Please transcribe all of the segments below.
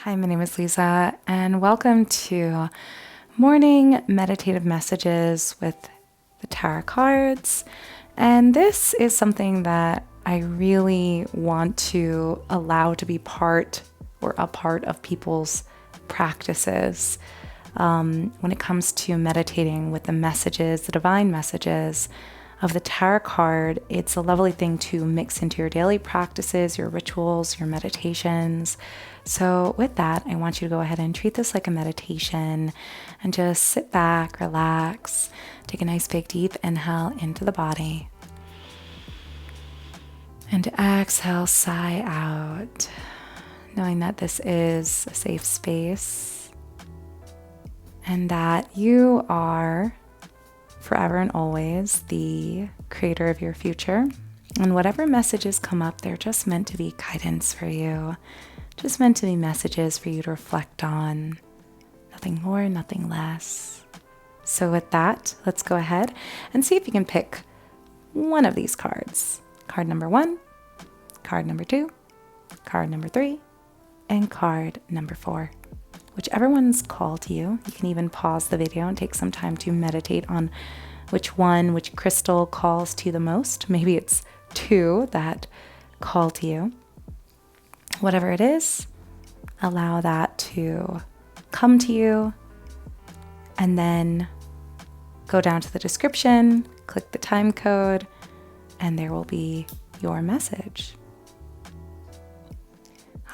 Hi, my name is Liza, and welcome to Morning Meditative Messages with the Tarot Cards. And this is something that I really want to allow to be part or a part of people's practices when it comes to meditating with the messages, the divine messages of the tarot card. It's a lovely thing to mix into your daily practices, your rituals, your meditations. So with that, I want you to go ahead and treat this like a meditation and just sit back, relax, take a nice big deep inhale into the body. And exhale, sigh out, knowing that this is a safe space and that you are forever and always the creator of your future. And whatever messages come up, they're just meant to be guidance for you, just meant to be messages for you to reflect on. Nothing more, nothing less. So with that, let's go ahead and see if you can pick one of these cards. Card number 1, card number 2, card number 3, and card number 4. Whichever one's called to you. You can even pause the video and take some time to meditate on which crystal calls to you the most. Maybe it's 2 that call to you. Whatever it is, allow that to come to you, and then go down to the description, click the time code, and there will be your message.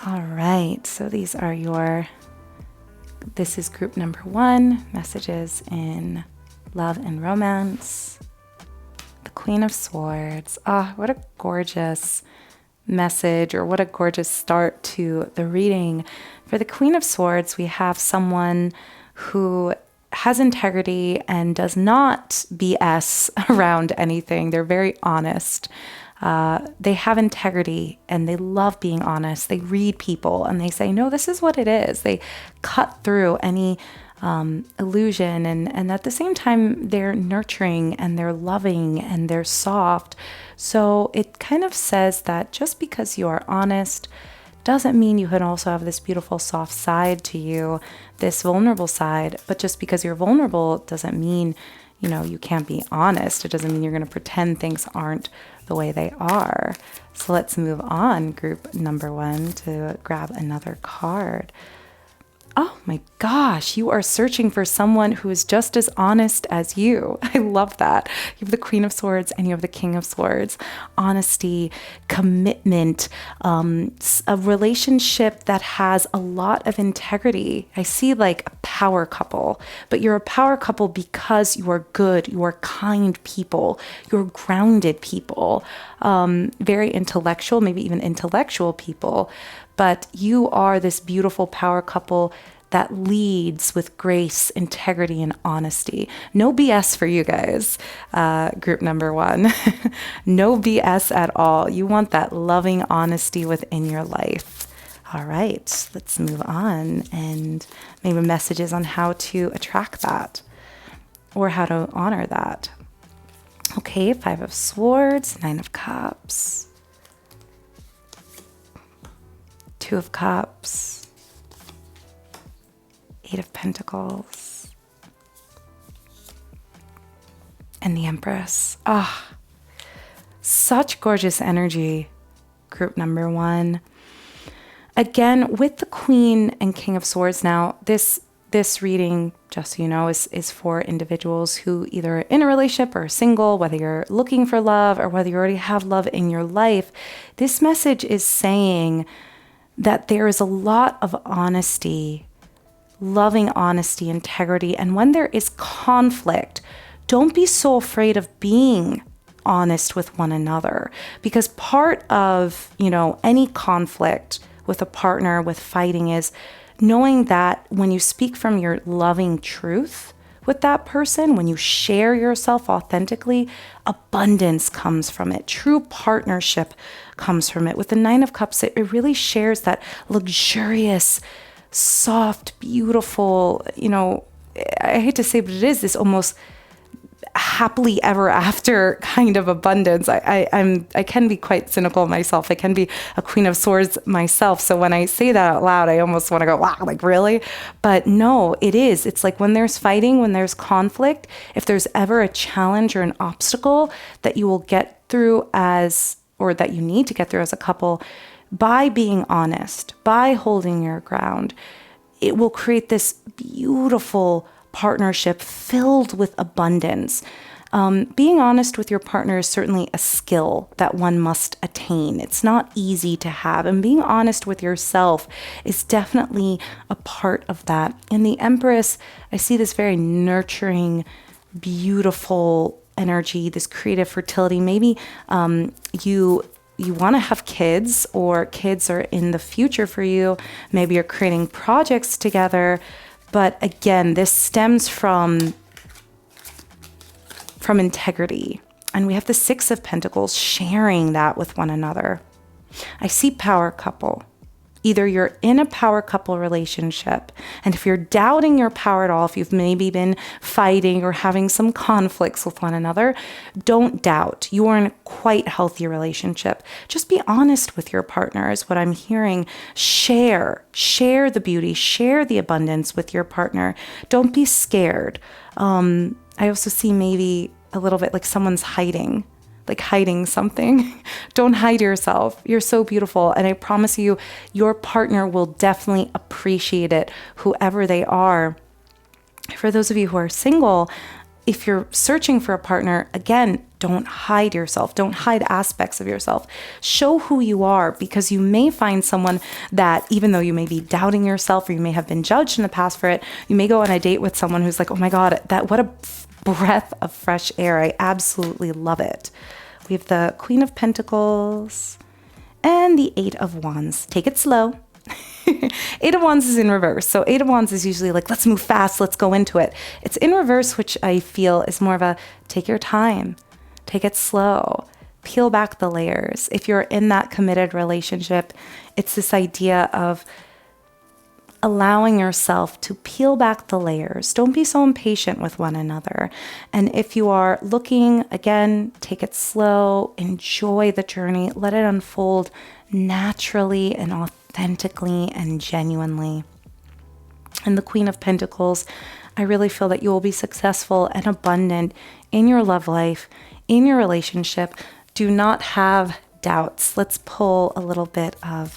All right, so this is group number 1, messages in love and romance. The Queen of Swords. Ah, what a gorgeous message, or what a gorgeous start to the reading. For the Queen of Swords, we have someone who has integrity and does not BS around anything. They're very honest. They have integrity and they love being honest. They read people and they say, no, this is what it is. They cut through any illusion, and at the same time, they're nurturing and they're loving and they're soft. So it kind of says that just because you are honest doesn't mean you can also have this beautiful soft side to you, this vulnerable side. But just because you're vulnerable doesn't mean, you can't be honest. It doesn't mean you're going to pretend things aren't the way they are. So let's move on, group number 1, to grab another card. Oh my gosh, you are searching for someone who is just as honest as you. I love that. You have the Queen of Swords and you have the King of Swords. Honesty, commitment, a relationship that has a lot of integrity. I see like a power couple, but you're a power couple because you are good, you are kind people, you're grounded people, very intellectual, maybe even intellectual people. But you are this beautiful power couple that leads with grace, integrity, and honesty. No BS for you guys, group number 1. No BS at all. You want that loving honesty within your life. All right, let's move on and maybe messages on how to attract that or how to honor that. Okay, 5 of Swords, 9 of Cups, 2 of Cups, 8 of Pentacles, and the Empress. Ah, such gorgeous energy, group number 1. Again, with the Queen and King of Swords. Now, this reading, just so you know, is for individuals who either are in a relationship or single, whether you're looking for love or whether you already have love in your life. This message is saying that there is a lot of honesty, loving honesty, integrity. And when there is conflict, don't be so afraid of being honest with one another, because part of, any conflict with a partner, with fighting, is knowing that when you speak from your loving truth with that person, when you share yourself authentically, abundance comes from it. True partnership comes from it. With the 9 of Cups, it really shares that luxurious, soft, beautiful, I hate to say, but it is this almost happily ever after kind of abundance. I can be quite cynical myself. I can be a Queen of Swords myself. So when I say that out loud, I almost want to go, wow, like really? But no, it is. It's like when there's fighting, when there's conflict, if there's ever a challenge or an obstacle that you will get through or that you need to get through as a couple, by being honest, by holding your ground, it will create this beautiful partnership filled with abundance. Being honest with your partner is certainly a skill that one must attain. It's not easy to have. And being honest with yourself is definitely a part of that. In the Empress, I see this very nurturing, beautiful energy, this creative fertility. Maybe you want to have kids, or kids are in the future for you. Maybe you're creating projects together. But again, this stems from integrity. And we have the Six of Pentacles, sharing that with one another. I see power couple. Either you're in a power couple relationship, and if you're doubting your power at all, if you've maybe been fighting or having some conflicts with one another, don't doubt. You are in a quite healthy relationship. Just be honest with your partner is what I'm hearing. Share the beauty, share the abundance with your partner. Don't be scared. I also see maybe a little bit like someone's hiding something. Don't hide yourself. You're so beautiful. And I promise you, your partner will definitely appreciate it, whoever they are. For those of you who are single, if you're searching for a partner, again, don't hide yourself. Don't hide aspects of yourself. Show who you are, because you may find someone that, even though you may be doubting yourself or you may have been judged in the past for it, you may go on a date with someone who's like, oh my God, what a breath of fresh air. I absolutely love it. We have the Queen of Pentacles and the Eight of Wands. Take it slow. Eight of Wands is in reverse. So Eight of Wands is usually like, let's move fast, let's go into it. It's in reverse, which I feel is more of a take your time, take it slow, peel back the layers. If you're in that committed relationship, it's this idea of allowing yourself to peel back the layers. Don't be so impatient with one another. And if you are looking, again, take it slow, enjoy the journey, let it unfold naturally and authentically and genuinely. And the Queen of Pentacles, I really feel that you will be successful and abundant in your love life, in your relationship. Do not have doubts. Let's pull a little bit of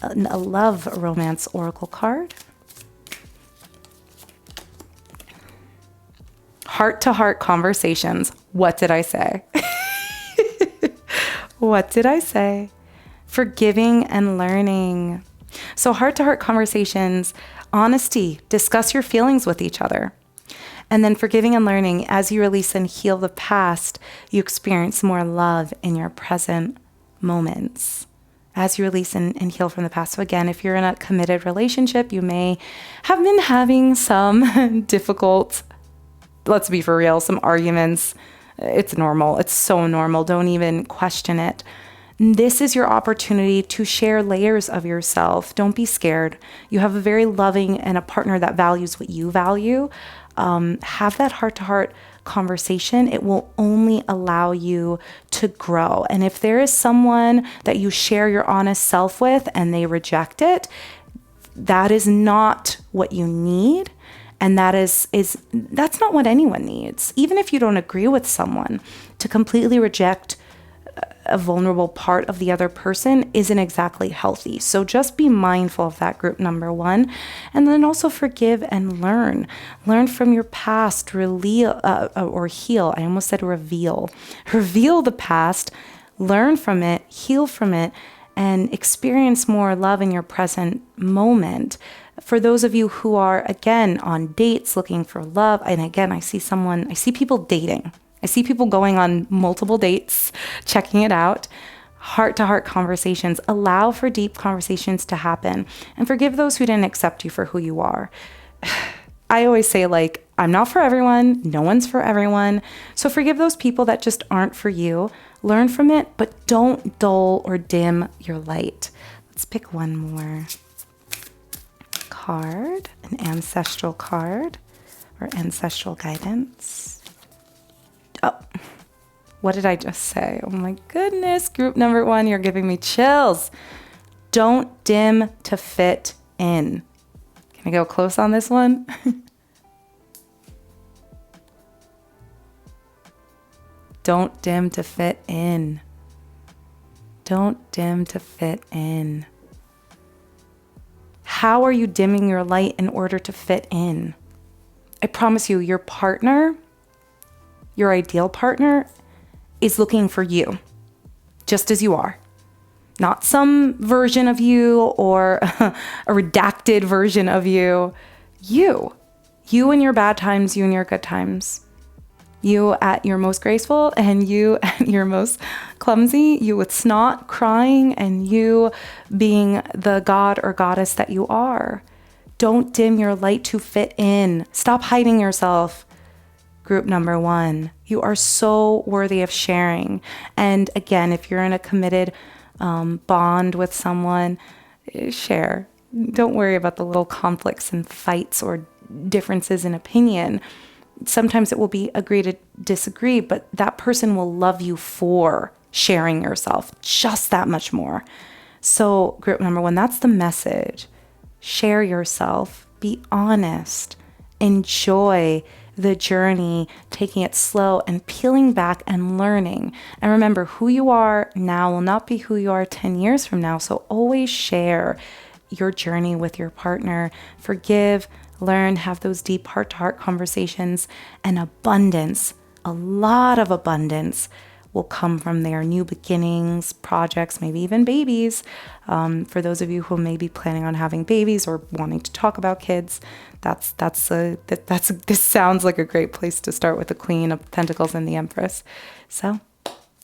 a love romance oracle card. Heart-to-heart conversations. What did I say? What did I say? Forgiving and learning. So heart-to-heart conversations, honesty, discuss your feelings with each other. And then forgiving and learning, as you release and heal the past, you experience more love in your present moments. As you release and heal from the past. So again, if you're in a committed relationship, you may have been having some difficult, let's be for real, some arguments. It's normal. It's so normal. Don't even question it. This is your opportunity to share layers of yourself. Don't be scared. You have a very loving and a partner that values what you value. Have that heart-to-heart conversation. It will only allow you to grow. And if there is someone that you share your honest self with and they reject it, that is not what you need. And that's not what anyone needs. Even if you don't agree with someone, to completely reject a vulnerable part of the other person isn't exactly healthy. So just be mindful of that, group number one. And then also forgive and learn. Learn from your past, or heal. I almost said reveal. Reveal the past, learn from it, heal from it, and experience more love in your present moment. For those of you who are, again, on dates looking for love, and again, I see people dating. I see people going on multiple dates, checking it out. Heart-to-heart conversations. Allow for deep conversations to happen. And forgive those who didn't accept you for who you are. I always say, I'm not for everyone. No one's for everyone. So forgive those people that just aren't for you. Learn from it, but don't dull or dim your light. Let's pick one more card, an ancestral card. or ancestral guidance. Oh, what did I just say? Oh my goodness. Group number 1, you're giving me chills. Don't dim to fit in. Can I go close on this one? Don't dim to fit in. Don't dim to fit in. How are you dimming your light in order to fit in? I promise you, your partner, your ideal partner, is looking for you, just as you are. Not some version of you or a redacted version of you. You. You in your bad times, you in your good times. You at your most graceful and you at your most clumsy. You with snot, crying, and you being the god or goddess that you are. Don't dim your light to fit in. Stop hiding yourself. Group number 1, you are so worthy of sharing. And again, if you're in a committed bond with someone, share. Don't worry about the little conflicts and fights or differences in opinion. Sometimes it will be agree to disagree, but that person will love you for sharing yourself just that much more. So group number 1, that's the message. Share yourself. Be honest. Enjoy the journey, taking it slow and peeling back and learning. And remember, who you are now will not be who you are 10 years from now. So always share your journey with your partner. Forgive, learn, have those deep heart-to-heart conversations, and abundance, a lot of abundance will come from there. New beginnings, projects, maybe even babies. For those of you who may be planning on having babies or wanting to talk about kids, this sounds like a great place to start with the Queen of Pentacles and the Empress. So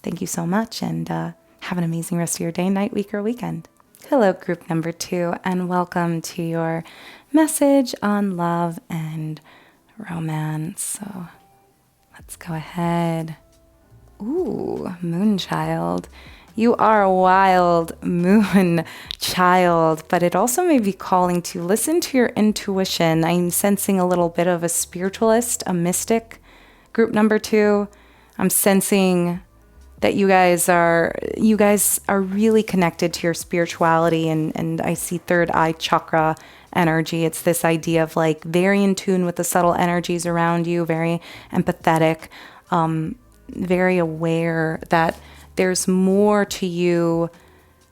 thank you so much, and have an amazing rest of your day, night, week, or weekend. Hello, group number 2, and welcome to your message on love and romance. So let's go ahead. Ooh, moon child. You are a wild moon child, but it also may be calling to listen to your intuition. I'm sensing a little bit of a spiritualist, a mystic. Group number 2, I'm sensing that you guys are really connected to your spirituality, and I see third eye chakra energy. It's this idea of like very in tune with the subtle energies around you, very empathetic, very aware that there's more to you,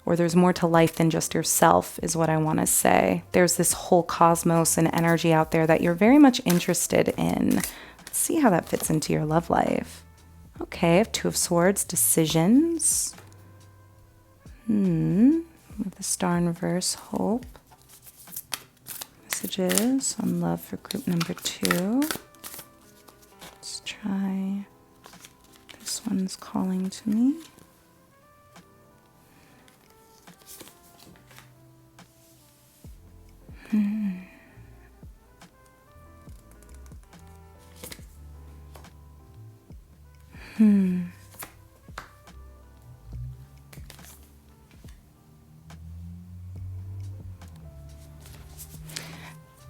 or there's more to life than just yourself, is what I want to say. There's this whole cosmos and energy out there that you're very much interested in. Let's see how that fits into your love life. Okay, I have 2 of Swords, decisions. With the Star in reverse, hope. Messages on love for group number 2. Let's try. This one's calling to me.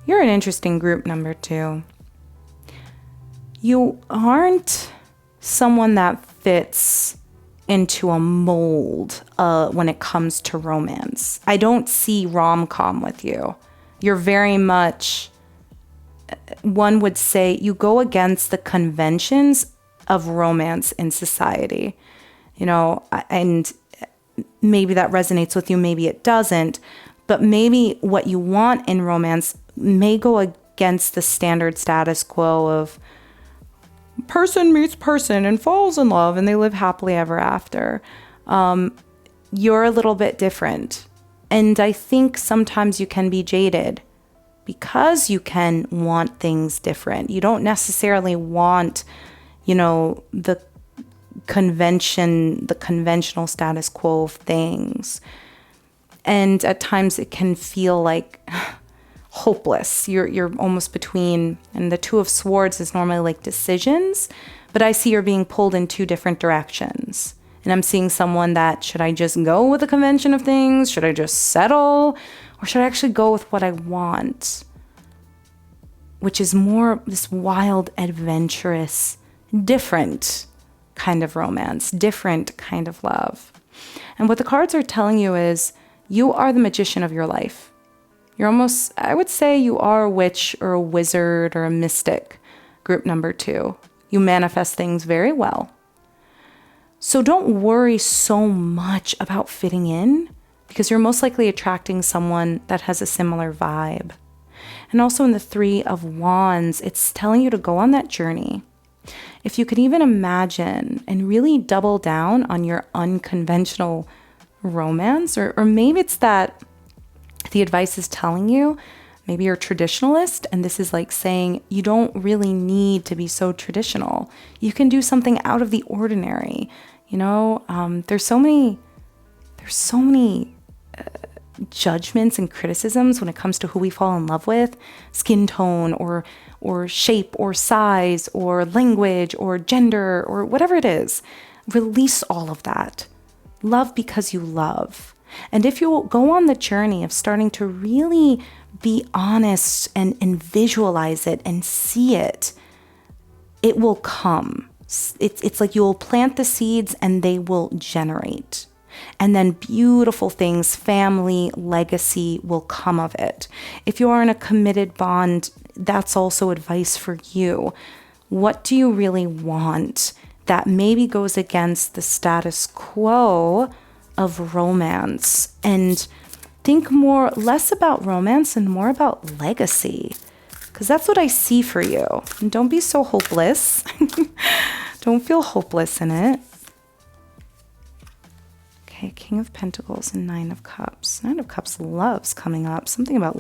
You're an interesting group number 2. You aren't someone that fits into a mold when it comes to romance. I don't see rom-com with you. You're very much, one would say, you go against the conventions of romance in society, you know, and maybe that resonates with you, maybe it doesn't, but maybe what you want in romance may go against the standard status quo of person meets person and falls in love and they live happily ever after. You're a little bit different. And I think sometimes you can be jaded because you can want things different. You don't necessarily want, you know, the conventional status quo of things. And at times it can feel like hopeless. You're almost between, and the 2 of Swords is normally like decisions, but I see you're being pulled in 2 different directions. And I'm seeing someone that, should I just go with the convention of things? Should I just settle? Or should I actually go with what I want? which is more this wild, adventurous, different kind of romance, different kind of love. And what the cards are telling you is you are the magician of your life. You're almost, I would say you are a witch or a wizard or a mystic, group number 2. You manifest things very well. So don't worry so much about fitting in, because you're most likely attracting someone that has a similar vibe. And also in the 3 of Wands, it's telling you to go on that journey. If you could even imagine and really double down on your unconventional romance, or maybe it's that the advice is telling you, maybe you're a traditionalist and this is like saying you don't really need to be so traditional. You can do something out of the ordinary. You know, there's so many judgments and criticisms when it comes to who we fall in love with, skin tone or shape or size or language or gender or whatever it is. Release all of that. Love because you love. And if you go on the journey of starting to really be honest and visualize it and see it, it will come. It's like you'll plant the seeds and they will generate. And then beautiful things, family, legacy will come of it. If you are in a committed bond, that's also advice for you. What do you really want that maybe goes against the status quo of romance? And think less about romance and more about legacy, because that's what I see for you. And don't be so hopeless. Don't feel hopeless in it. Okay, King of Pentacles and 9 of Cups. 9 of Cups loves coming up. Something about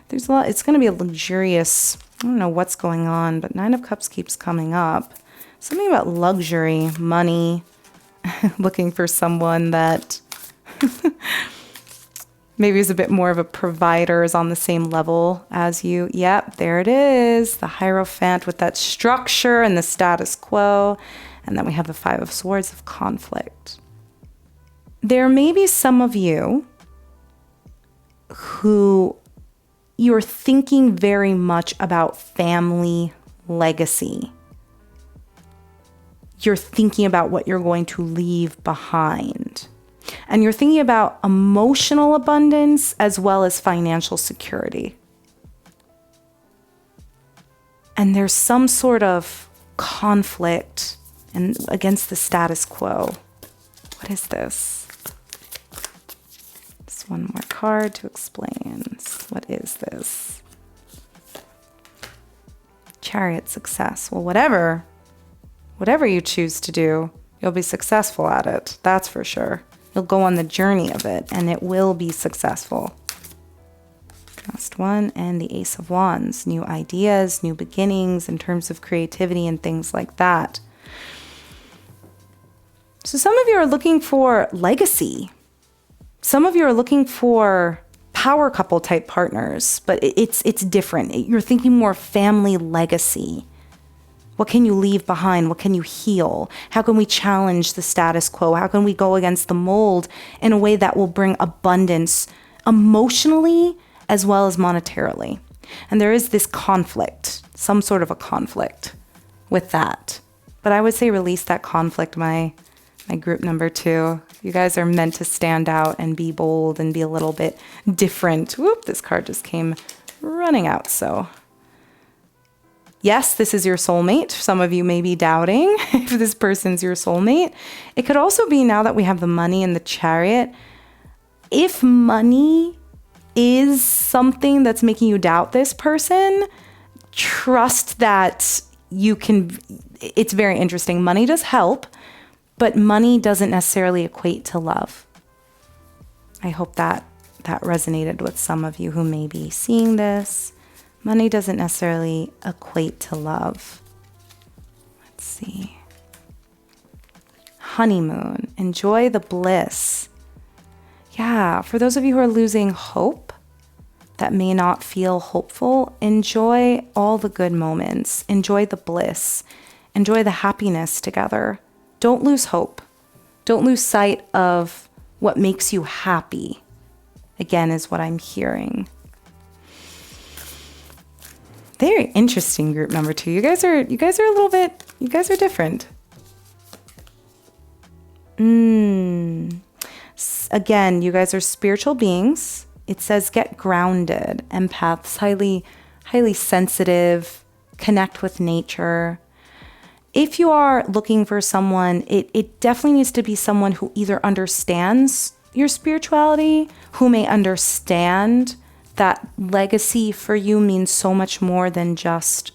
there's a lot. It's going to be a luxurious, I don't know what's going on, but 9 of Cups keeps coming up. Something about luxury, money, looking for someone that maybe is a bit more of a provider, is on the same level as you. Yep, there it is. The Hierophant with that structure and the status quo. And then we have the 5 of Swords of conflict. There may be some of you who you're thinking very much about family legacy. You're thinking about what you're going to leave behind. And you're thinking about emotional abundance as well as financial security. And there's some sort of conflict against the status quo. What is this? Just one more card to explain. What is this? Chariot, success. Well, whatever you choose to do, you'll be successful at it. That's for sure. You'll go on the journey of it and it will be successful. Last one, and the Ace of Wands. New ideas, new beginnings in terms of creativity and things like that. So some of you are looking for legacy. Some of you are looking for power couple type partners, but it's different. You're thinking more family legacy. What can you leave behind? What can you heal? How can we challenge the status quo? How can we go against the mold in a way that will bring abundance emotionally as well as monetarily? And there is this conflict, some sort of a conflict with that. But I would say release that conflict, my group number 2. You guys are meant to stand out and be bold and be a little bit different. Whoop, this card just came running out, so... Yes, this is your soulmate. Some of you may be doubting if this person's your soulmate. It could also be, now that we have the money and the Chariot, if money is something that's making you doubt this person, trust that you can. It's very interesting. Money does help, but money doesn't necessarily equate to love. I hope that resonated with some of you who may be seeing this. Money doesn't necessarily equate to love. Let's see. Honeymoon. Enjoy the bliss. Yeah, for those of you who are losing hope, that may not feel hopeful, enjoy all the good moments. Enjoy the bliss. Enjoy the happiness together. Don't lose hope. Don't lose sight of what makes you happy. Again, is what I'm hearing. Very interesting, group number 2. You guys are a little bit, you guys are different. Again, you guys are spiritual beings. It says get grounded. Empaths, highly sensitive, connect with nature. If you are looking for someone, it definitely needs to be someone who either understands your spirituality, who may understand that legacy for you means so much more than just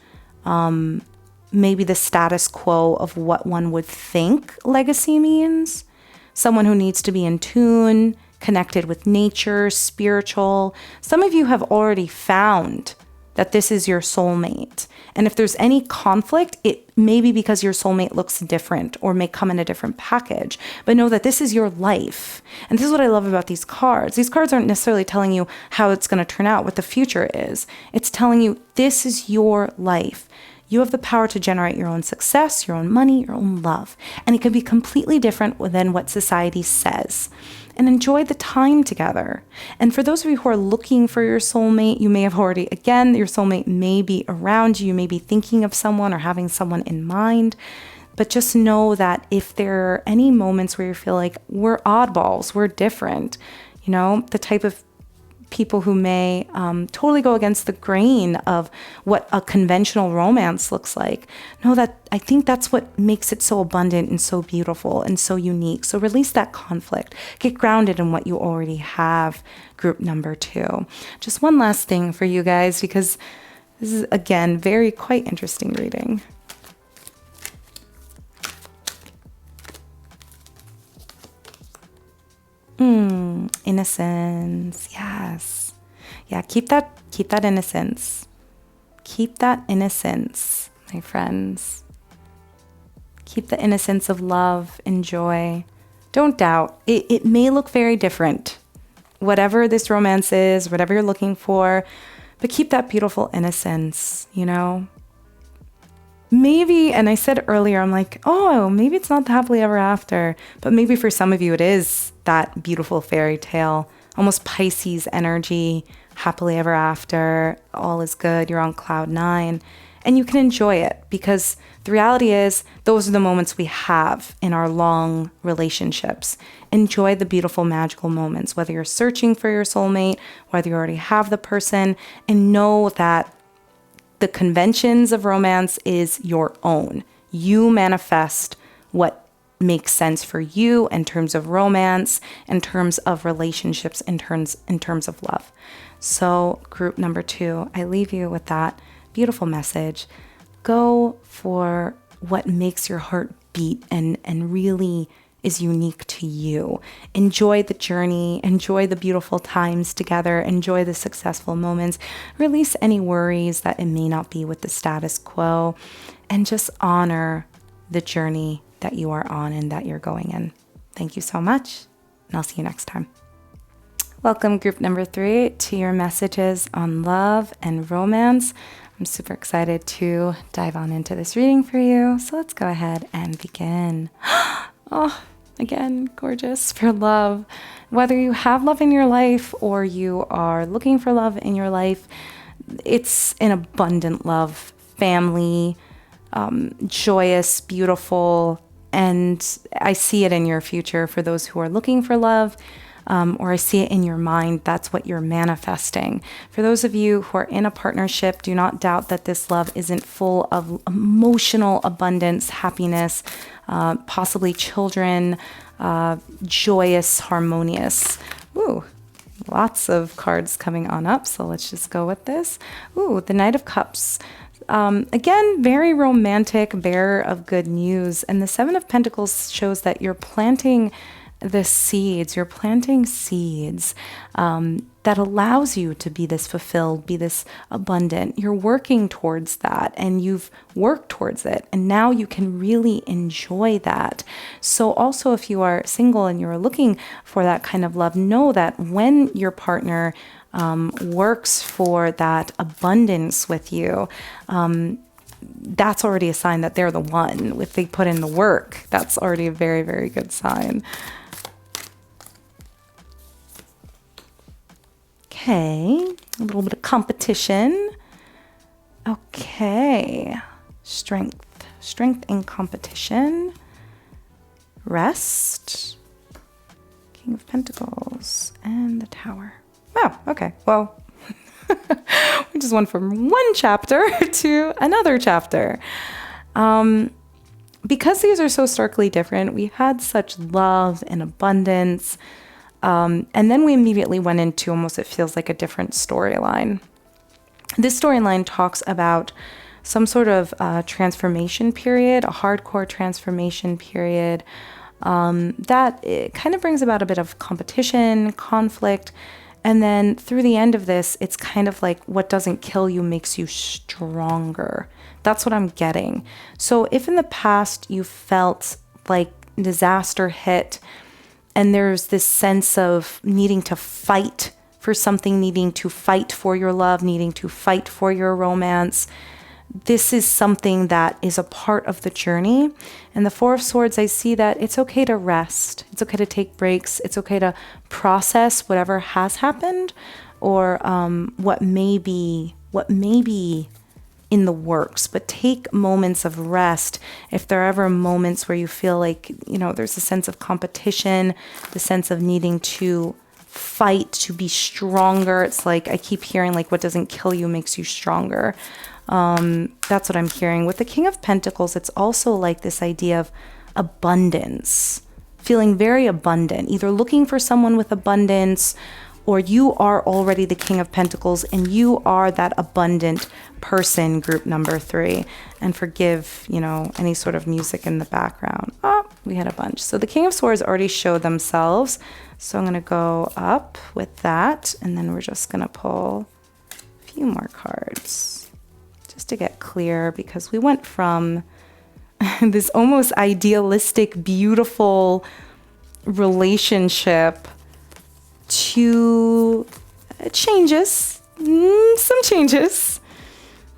maybe the status quo of what one would think legacy means. Someone who needs to be in tune, connected with nature, spiritual. Some of you have already found that this is your soulmate. And if there's any conflict, it may be because your soulmate looks different or may come in a different package. But know that this is your life. And this is what I love about these cards. These cards aren't necessarily telling you how it's going to turn out, what the future is. It's telling you this is your life. You have the power to generate your own success, your own money, your own love. And it can be completely different than what society says. And enjoy the time together. And for those of you who are looking for your soulmate, you may have already, again, your soulmate may be around you. You may be thinking of someone or having someone in mind. But just know that if there are any moments where you feel like we're oddballs, we're different, you know, the type of people who may totally go against the grain of what a conventional romance looks like. Know that I think that's what makes it so abundant and so beautiful and so unique. So release that conflict. Get grounded in what you already have, group number 2. Just one last thing for you guys, because this is, again, quite interesting reading. Innocence. Yes. Yeah, keep that innocence. Keep that innocence, my friends. Keep the innocence of love and joy. Don't doubt. It may look very different, whatever this romance is, whatever you're looking for, but keep that beautiful innocence, you know? Maybe, and I said earlier, I'm like, oh, maybe it's not the happily ever after, but maybe for some of you it is that beautiful fairy tale, almost Pisces energy, happily ever after, all is good, you're on cloud 9, and you can enjoy it because the reality is those are the moments we have in our long relationships. Enjoy the beautiful, magical moments, whether you're searching for your soulmate, whether you already have the person, and know that the conventions of romance is your own. You manifest what makes sense for you in terms of romance, in terms of relationships, in terms of love. So group number 2, I leave you with that beautiful message. Go for what makes your heart beat and really is unique to you. Enjoy the journey, enjoy the beautiful times together, enjoy the successful moments, release any worries that it may not be with the status quo, and just honor the journey that you are on and that you're going in. Thank you so much, and I'll see you next time. Welcome, group number 3, to your messages on love and romance. I'm super excited to dive on into this reading for you. So let's go ahead and begin. Oh, again, gorgeous for love. Whether you have love in your life or you are looking for love in your life, it's an abundant love, family, joyous, beautiful, and I see it in your future for those who are looking for love. Or I see it in your mind, that's what you're manifesting. For those of you who are in a partnership, do not doubt that this love isn't full of emotional abundance, happiness, possibly children, joyous, harmonious. Ooh, lots of cards coming on up, so let's just go with this. Ooh, the Knight of Cups. Again, very romantic, bearer of good news. And the Seven of Pentacles shows that you're planting the seeds, you're planting seeds that allows you to be this fulfilled, be this abundant. You're working towards that and you've worked towards it. And now you can really enjoy that. So also if you are single and you're looking for that kind of love, know that when your partner works for that abundance with you, that's already a sign that they're the one. If they put in the work, that's already a very, very good sign. Okay, a little bit of competition. Okay. Strength in competition. Rest. King of Pentacles and the Tower. Wow, okay. Well, we just went from one chapter to another chapter. Because these are so starkly different, we had such love and abundance. And then we immediately went into almost, it feels like a different storyline. This storyline talks about some sort of transformation period, a hardcore transformation period, that it kind of brings about a bit of competition, conflict. And then through the end of this, it's kind of like what doesn't kill you makes you stronger. That's what I'm getting. So if in the past you felt like disaster hit and there's this sense of needing to fight for something, needing to fight for your love, needing to fight for your romance, this is something that is a part of the journey. And the Four of Swords, I see that it's okay to rest. It's okay to take breaks. It's okay to process whatever has happened or what may be in the works. But take moments of rest. If there are ever moments where you feel like, there's a sense of competition, the sense of needing to fight, to be stronger. It's like I keep hearing like what doesn't kill you makes you stronger. That's what I'm hearing. With the King of Pentacles, it's also like this idea of abundance, feeling very abundant, either looking for someone with abundance or you are already the King of Pentacles and you are that abundant person, group number 3. And forgive, any sort of music in the background. Oh, we had a bunch. So the King of Swords already showed themselves. So I'm going to go up with that. And then we're just going to pull a few more cards. Just to get clear, because we went from this almost idealistic, beautiful relationship to changes, some changes,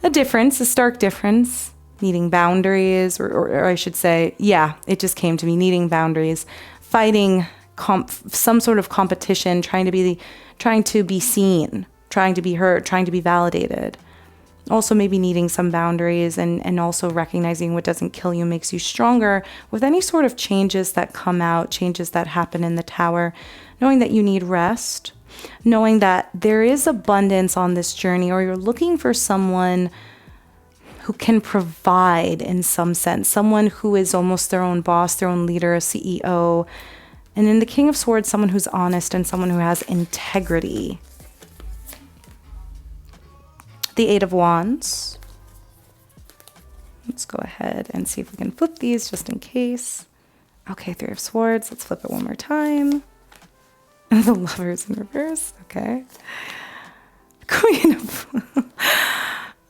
a difference, a stark difference, needing boundaries, or I should say, yeah, it just came to me, needing boundaries, fighting some sort of competition, trying to be seen, trying to be heard, trying to be validated. Also maybe needing some boundaries and also recognizing what doesn't kill you makes you stronger with any sort of changes that come out, changes that happen in the Tower, knowing that you need rest, knowing that there is abundance on this journey, or you're looking for someone who can provide in some sense, someone who is almost their own boss, their own leader, a CEO. And in the King of Swords, someone who's honest and someone who has integrity. The Eight of Wands. Let's go ahead and see if we can flip these just in case. Okay, Three of Swords. Let's flip it one more time. The Lovers in reverse. Okay. Queen of...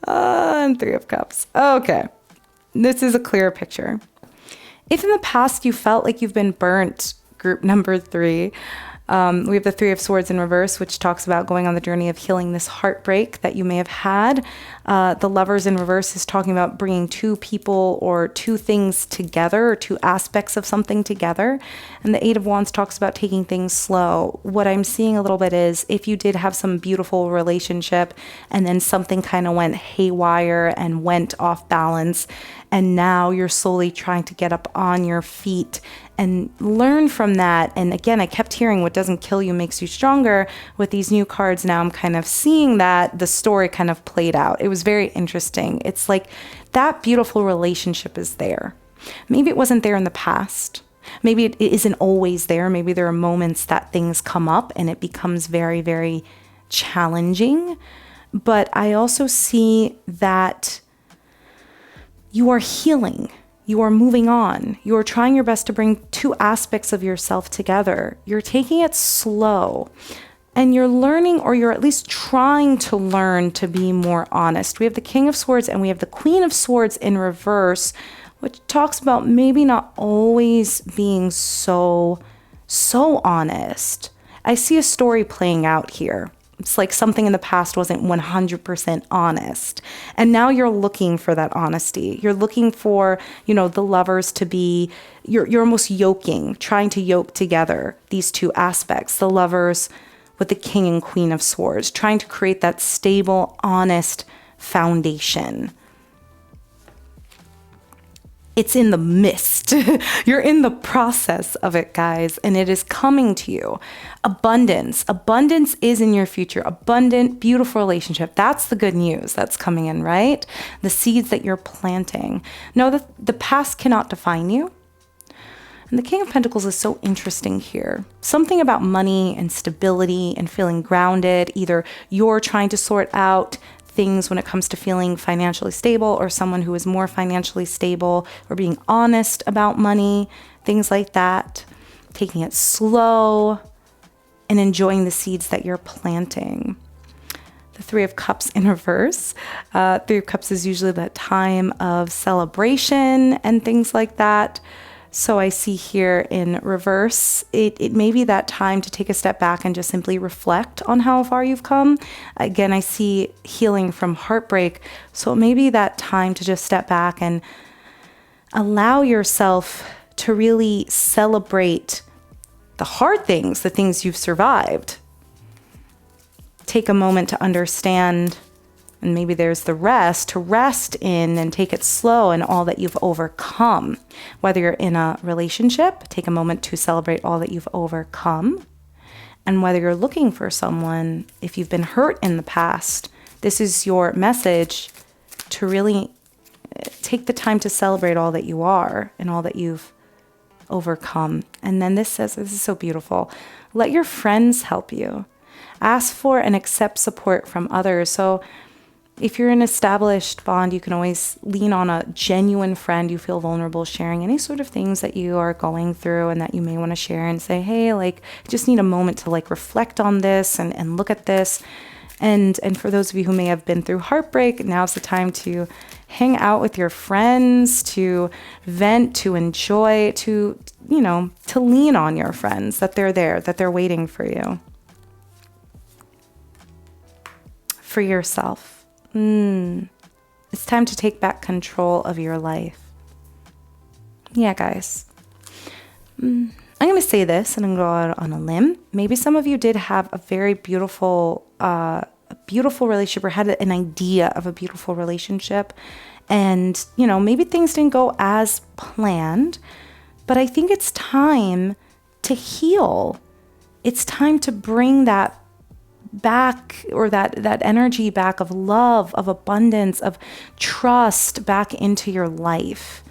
and Three of Cups. Okay. This is a clearer picture. If in the past you felt like you've been burnt, group number 3, we have the Three of Swords in reverse, which talks about going on the journey of healing this heartbreak that you may have had. The Lovers in reverse is talking about bringing two people or two things together, or two aspects of something together. And the Eight of Wands talks about taking things slow. What I'm seeing a little bit is if you did have some beautiful relationship and then something kind of went haywire and went off balance, and now you're slowly trying to get up on your feet and learn from that. And again, I kept hearing what doesn't kill you makes you stronger. With these new cards now, I'm kind of seeing that the story kind of played out. It was very interesting. It's like that beautiful relationship is there. Maybe it wasn't there in the past. Maybe it isn't always there. Maybe there are moments that things come up and it becomes very, very challenging. But I also see that you are healing. You are moving on. You are trying your best to bring two aspects of yourself together. You're taking it slow and you're learning, or you're at least trying to learn to be more honest. We have the King of Swords and we have the Queen of Swords in reverse, which talks about maybe not always being so honest. I see a story playing out here. It's like something in the past wasn't 100% honest. And now you're looking for that honesty. You're looking for, the lovers to be, you're almost trying to yoke together these two aspects, the lovers with the King and Queen of Swords, trying to create that stable, honest foundation. It's in the midst. You're in the process of it, guys, and it is coming to you. Abundance. Abundance is in your future. Abundant, beautiful relationship. That's the good news that's coming in, right? The seeds that you're planting. Know that the past cannot define you. And the King of Pentacles is so interesting here. Something about money and stability and feeling grounded. Either you're trying to sort out things when it comes to feeling financially stable, or someone who is more financially stable, or being honest about money, things like that. Taking it slow and enjoying the seeds that you're planting. The Three of Cups in reverse. Three of Cups is usually that time of celebration and things like that. So I see here in reverse, it may be that time to take a step back and just simply reflect on how far you've come. Again, I see healing from heartbreak. So it may be that time to just step back and allow yourself to really celebrate the hard things, the things you've survived. Take a moment to understand, and maybe there's the rest, to rest in and take it slow in all that you've overcome. Whether you're in a relationship, take a moment to celebrate all that you've overcome. And whether you're looking for someone, if you've been hurt in the past, this is your message to really take the time to celebrate all that you are and all that you've overcome. And then this says, this is so beautiful, let your friends help you. Ask for and accept support from others. So if you're in an established bond, you can always lean on a genuine friend. You feel vulnerable sharing any sort of things that you are going through and that you may want to share, and say, hey, like, I just need a moment to like reflect on this and look at this. And for those of you who may have been through heartbreak, now's the time to hang out with your friends, to vent, to enjoy, to lean on your friends, that they're there, that they're waiting for you. For yourself. It's time to take back control of your life. Yeah, guys. I'm going to say this and I'm going to go out on a limb. Maybe some of you did have a very beautiful relationship, or had an idea of a beautiful relationship. And, maybe things didn't go as planned. But I think it's time to heal. It's time to bring that back, or that energy back of love, of abundance, of trust back into your life.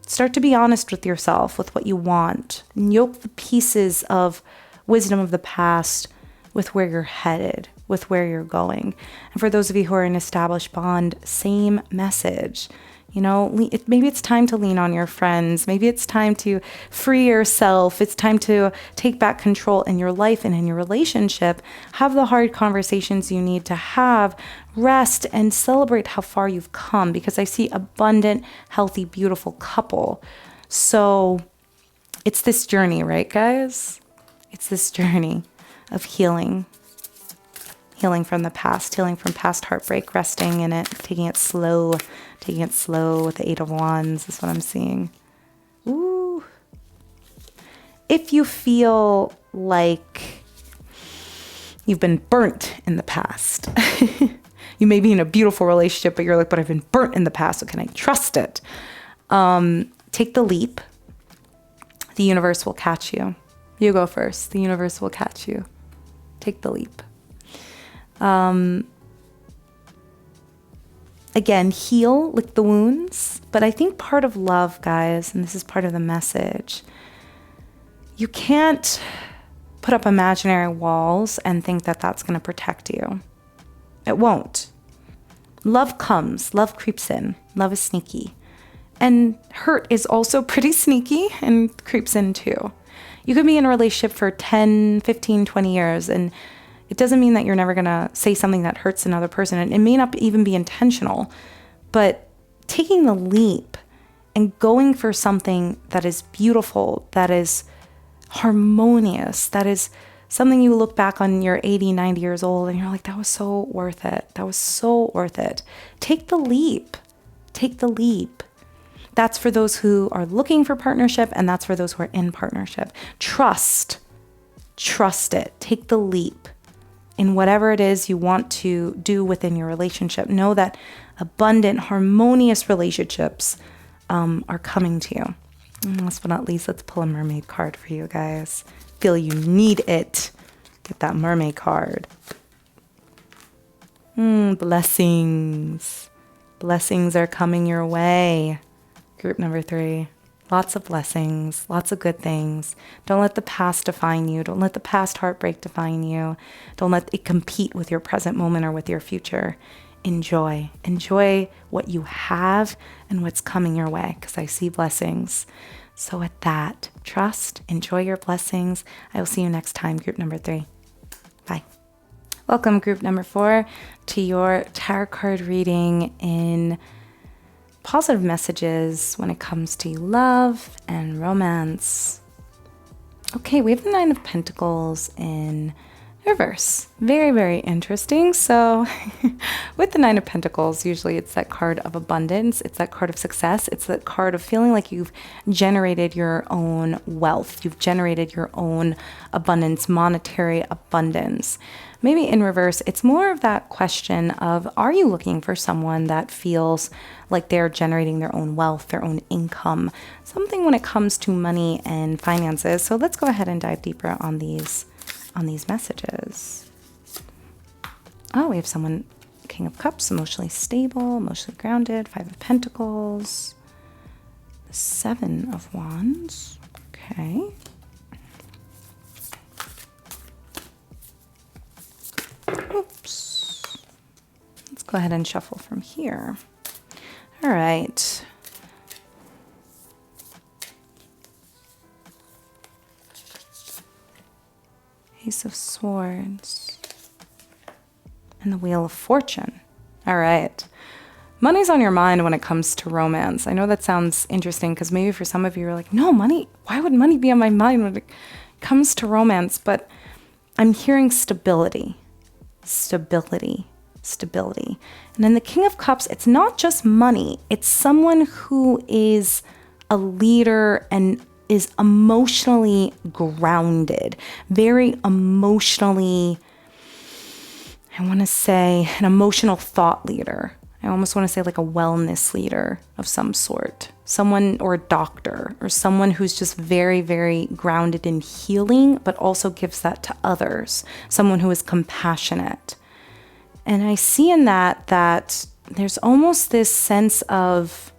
Start to be honest with yourself, with what you want, and yoke the pieces of wisdom of the past with where you're headed, with where you're going. And for those of you who are in established bond, same message. Maybe it's time to lean on your friends. Maybe it's time to free yourself. It's time to take back control in your life and in your relationship. Have the hard conversations you need to have. Rest and celebrate how far you've come, because I see abundant, healthy, beautiful couple. So it's this journey, right, guys? It's this journey of healing. Healing from the past, healing from past heartbreak, resting in it, taking it slow with the Eight of Wands is what I'm seeing. Ooh. If you feel like you've been burnt in the past, you may be in a beautiful relationship, but you're like, but I've been burnt in the past, so can I trust it? Take the leap. The universe will catch you. You go first. The universe will catch you. Take the leap. Again, heal, lick the wounds. But I think part of love, guys, and this is part of the message, you can't put up imaginary walls and think that that's going to protect you. It won't. Love comes, love creeps in, love is sneaky. And hurt is also pretty sneaky and creeps in too. You could be in a relationship for 10, 15, 20 years, and it doesn't mean that you're never going to say something that hurts another person. And it may not even be intentional, but taking the leap and going for something that is beautiful, that is harmonious, that is something you look back on, you're 80, 90 years old, and you're like, that was so worth it. That was so worth it. Take the leap. Take the leap. That's for those who are looking for partnership, and that's for those who are in partnership. Trust it. Take the leap. in whatever it is you want to do within your relationship. Know that abundant, harmonious relationships are coming to you. And last but not least, let's pull a mermaid card for you guys. Feel you need it. Get that mermaid card. Blessings. Blessings are coming your way. Group number 3. Lots of blessings, lots of good things. Don't let the past define you. Don't let the past heartbreak define you. Don't let it compete with your present moment or with your future. Enjoy. Enjoy what you have and what's coming your way, because I see blessings. So with that, trust, enjoy your blessings. I will see you next time, group number 3. Bye. Welcome, group number 4, to your tarot card reading in positive messages when it comes to love and romance. Okay, we have the 9 of Pentacles in reverse. Very, very interesting. So with the 9 of Pentacles, usually it's that card of abundance. It's that card of success. It's that card of feeling like you've generated your own wealth. You've generated your own abundance, monetary abundance. Maybe in reverse, it's more of that question of, are you looking for someone that feels like they're generating their own wealth, their own income, something when it comes to money and finances? So let's go ahead and dive deeper on these messages. Oh, we have someone, King of Cups, emotionally stable, emotionally grounded, 5 of Pentacles, the 7 of Wands. Okay. Oops. Let's go ahead and shuffle from here. All right. Ace of Swords. And the Wheel of Fortune. All right. Money's on your mind when it comes to romance. I know that sounds interesting because maybe for some of you are like, no, money, why would money be on my mind when it comes to romance? But I'm hearing stability. Stability. And in the King of Cups, it's not just money. It's someone who is a leader and is emotionally grounded, very emotionally, I want to say an emotional thought leader. I almost want to say like a wellness leader of some sort, someone or a doctor or someone who's just very, very grounded in healing, but also gives that to others, someone who is compassionate. And I see in that there's almost this sense of,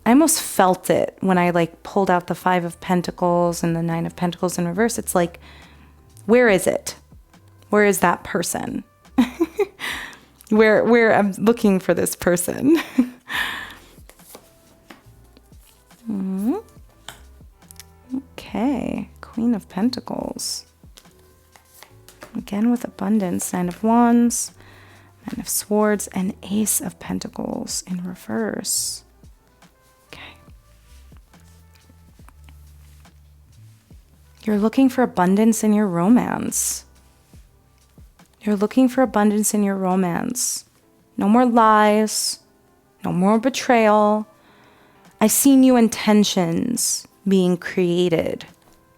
I almost felt it when I like pulled out the 5 of Pentacles and the 9 of Pentacles in reverse. It's like, where is it? Where is that person? Where I'm looking for this person. Okay, Queen of Pentacles. Again with abundance, 9 of Wands, 9 of Swords, and Ace of Pentacles in reverse. Okay. You're looking for abundance in your romance. You're looking for abundance in your romance. No more lies. No more betrayal. I see new intentions being created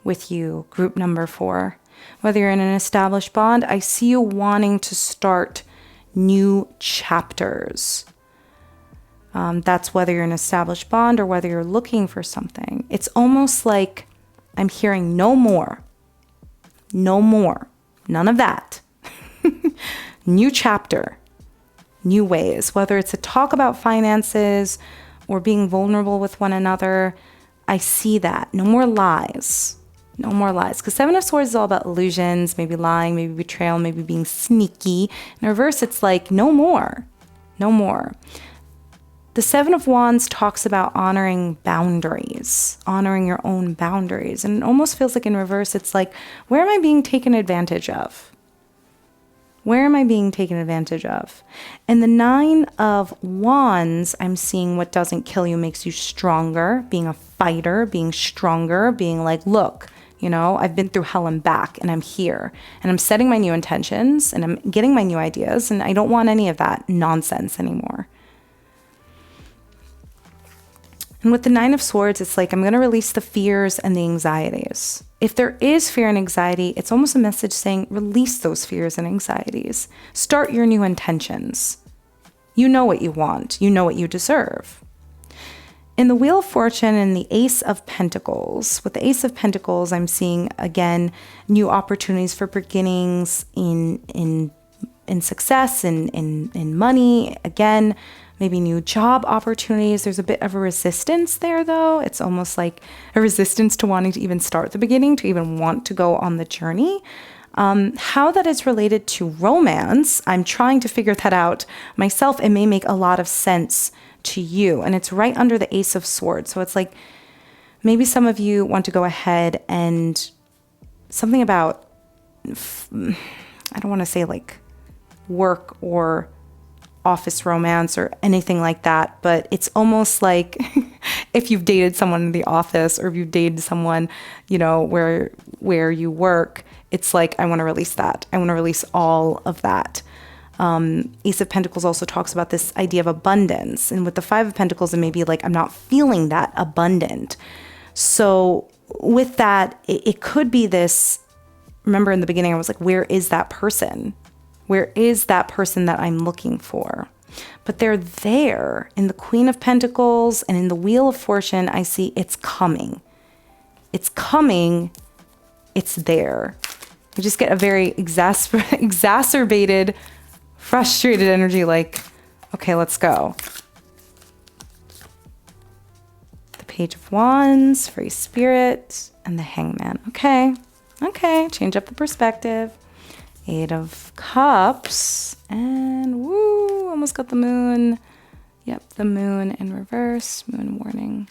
with you, group number 4. Whether you're in an established bond, I see you wanting to start new chapters. That's whether you're in an established bond or whether you're looking for something. It's almost like I'm hearing no more. No more. None of that. New chapter, new ways, whether it's a talk about finances or being vulnerable with one another. I see that. No more lies. No more lies. Because 7 of Swords is all about illusions, maybe lying, maybe betrayal, maybe being sneaky. In reverse, it's like no more. No more. The 7 of Wands talks about honoring boundaries, honoring your own boundaries. And it almost feels like in reverse, it's like, where am I being taken advantage of? Where am I being taken advantage of? And the 9 of Wands, I'm seeing what doesn't kill you makes you stronger, being a fighter, being stronger, being like, look, you know, I've been through hell and back and I'm here and I'm setting my new intentions and I'm getting my new ideas and I don't want any of that nonsense anymore. And with the 9 of Swords, it's like, I'm going to release the fears and the anxieties. if there is fear and anxiety, it's almost a message saying, release those fears and anxieties. Start your new intentions. You know what you want. You know what you deserve. In the Wheel of Fortune and the Ace of Pentacles, with the Ace of Pentacles, I'm seeing, again, new opportunities for beginnings in success, in money. Again, maybe new job opportunities. There's a bit of a resistance there, though. It's almost like a resistance to wanting to even start the beginning, to even want to go on the journey. How that is related to romance, I'm trying to figure that out myself. It may make a lot of sense to you. And it's right under the Ace of Swords. So it's like maybe some of you want to go ahead and something about, I don't want to say like work or office romance or anything like that, but it's almost like if you've dated someone in the office or if you've dated someone, you know, where you work, it's like, I want to release that. I want to release all of that. Ace of Pentacles also talks about this idea of abundance. And with the Five of Pentacles, it may be like, I'm not feeling that abundant. So with that, it could be this, remember in the beginning, I was like, where is that person? Where is that person that I'm looking for? But they're there in the Queen of Pentacles and in the Wheel of Fortune. I see it's coming. It's coming. It's there. You just get a very exacerbated, frustrated energy like, okay, let's go. The Page of Wands, Free Spirit, and the Hangman. Okay. Change up the perspective. Eight of Cups, and woo, almost got the Moon. Yep, the Moon in reverse, Moon warning.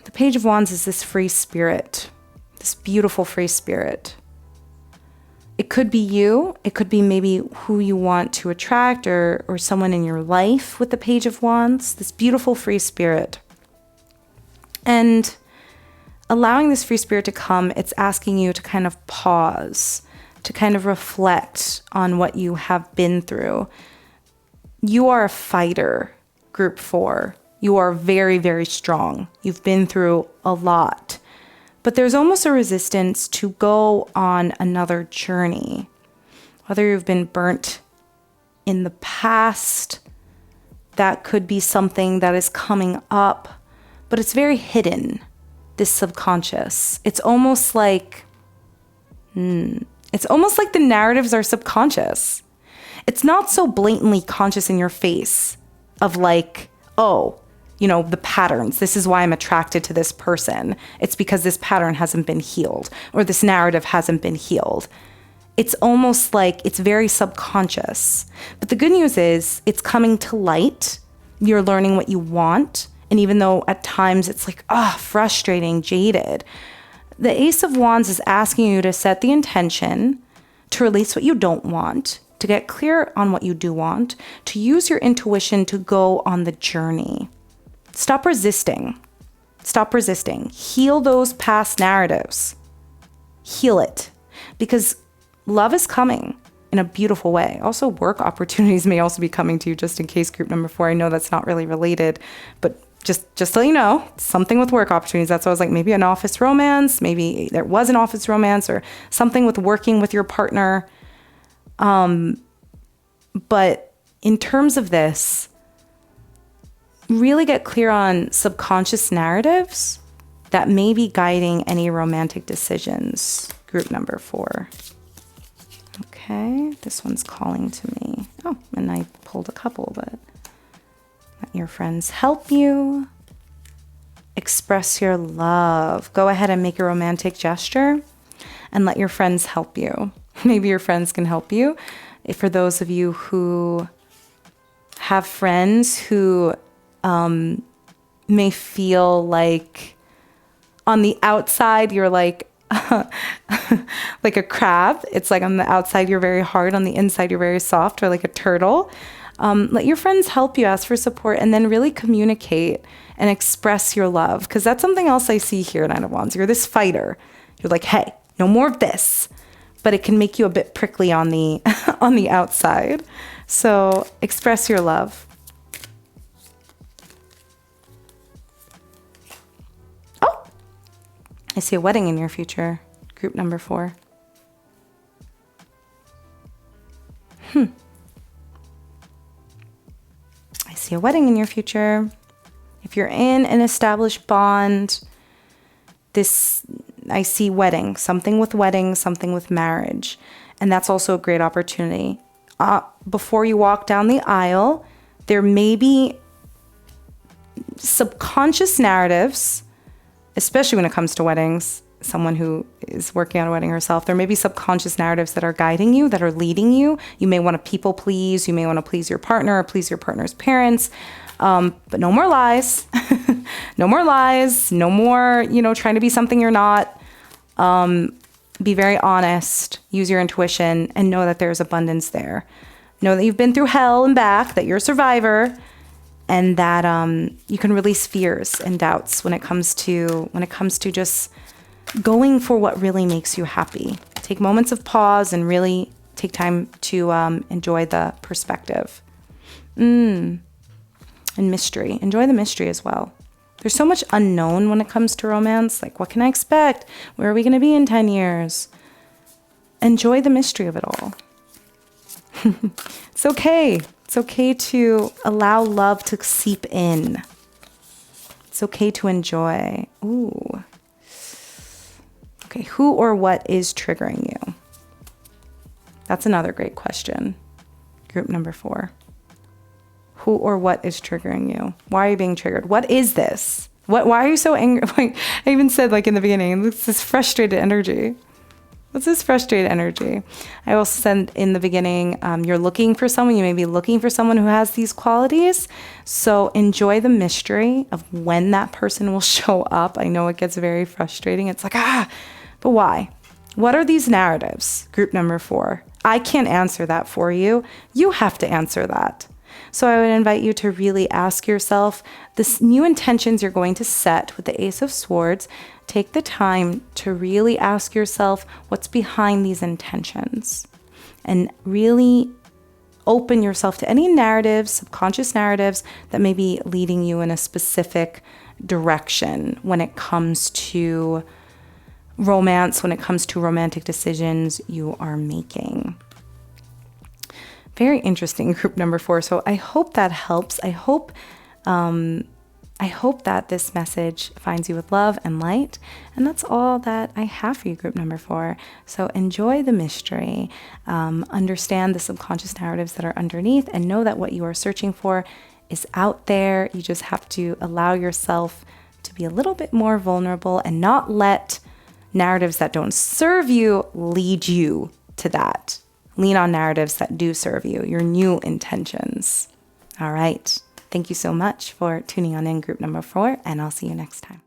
The Page of Wands is this free spirit, this beautiful free spirit. It could be you, it could be maybe who you want to attract or someone in your life with the Page of Wands, this beautiful free spirit. And allowing this free spirit to come, it's asking you to kind of pause, to kind of reflect on what you have been through. You are a fighter, Group 4. You are very, very strong. You've been through a lot. But there's almost a resistance to go on another journey. Whether you've been burnt in the past, that could be something that is coming up, but it's very hidden, this subconscious. It's almost like the narratives are subconscious. It's not so blatantly conscious in your face of like, oh, you know, the patterns. This is why I'm attracted to this person. It's because this pattern hasn't been healed or this narrative hasn't been healed. It's almost like it's very subconscious. But the good news is it's coming to light. You're learning what you want. And even though at times it's like, frustrating, jaded, the Ace of Wands is asking you to set the intention to release what you don't want, to get clear on what you do want, to use your intuition to go on the journey. Stop resisting. Stop resisting. Heal those past narratives. Heal it. Because love is coming in a beautiful way. Also, work opportunities may also be coming to you, just in case, Group number 4. I know that's not really related, but just so you know, something with work opportunities. That's why I was like, maybe an office romance, maybe there was an office romance or something with working with your partner. But in terms of this, really get clear on subconscious narratives that may be guiding any romantic decisions. Group number 4. Okay, this one's calling to me. Oh, and I pulled a couple, but let your friends help you. Express your love. Go ahead and make a romantic gesture and let your friends help you. Maybe your friends can help you. For those of you who have friends who may feel like on the outside you're like like a crab. It's like on the outside you're very hard, on the inside you're very soft, or like a turtle. Let your friends help you, ask for support, and then really communicate and express your love. Because that's something else I see here, Nine of Wands. You're this fighter. You're like, hey, no more of this. But it can make you a bit prickly on the on the outside. So express your love. Oh, I see a wedding in your future, group number 4. I see a wedding in your future. If you're in an established bond, I see wedding, something with wedding, something with marriage. And that's also a great opportunity. Before you walk down the aisle, there may be subconscious narratives, especially when it comes to weddings. Someone who is working on a wedding herself, there may be subconscious narratives that are guiding you, that are leading you. You may want to people please. You may want to please your partner or please your partner's parents. But no more lies. No more lies. No more, trying to be something you're not. Be very honest. Use your intuition and know that there's abundance there. Know that you've been through hell and back, that you're a survivor, and that you can release fears and doubts when it comes to just going for what really makes you happy. Take moments of pause and really take time to enjoy the perspective. And mystery. Enjoy the mystery as well. There's so much unknown when it comes to romance. Like, what can I expect? Where are we going to be in 10 years? Enjoy the mystery of it all. It's okay. It's okay to allow love to seep in. It's okay to enjoy. Ooh. Okay, who or what is triggering you? That's another great question. Group number 4. Who or what is triggering you? Why are you being triggered? What is this? Why are you so angry? Like, I even said, like, in the beginning, it's this frustrated energy. What's this frustrated energy? I also said in the beginning, you're looking for someone. You may be looking for someone who has these qualities. So enjoy the mystery of when that person will show up. I know it gets very frustrating. It's like, but why? What are these narratives? Group number 4. I can't answer that for you. You have to answer that. So I would invite you to really ask yourself this new intentions you're going to set with the Ace of Swords. Take the time to really ask yourself what's behind these intentions and really open yourself to any narratives, subconscious narratives that may be leading you in a specific direction when it comes to romance, when it comes to romantic decisions you are making. Very interesting, group number 4. So I hope that helps. I hope that this message finds you with love and light. And that's all that I have for you, group number 4. So enjoy the mystery. Understand the subconscious narratives that are underneath and know that what you are searching for is out there. You just have to allow yourself to be a little bit more vulnerable and not let narratives that don't serve you lead you to that. Lean on narratives that do serve you, your new intentions. All right. Thank you so much for tuning on in, group number 4, and I'll see you next time.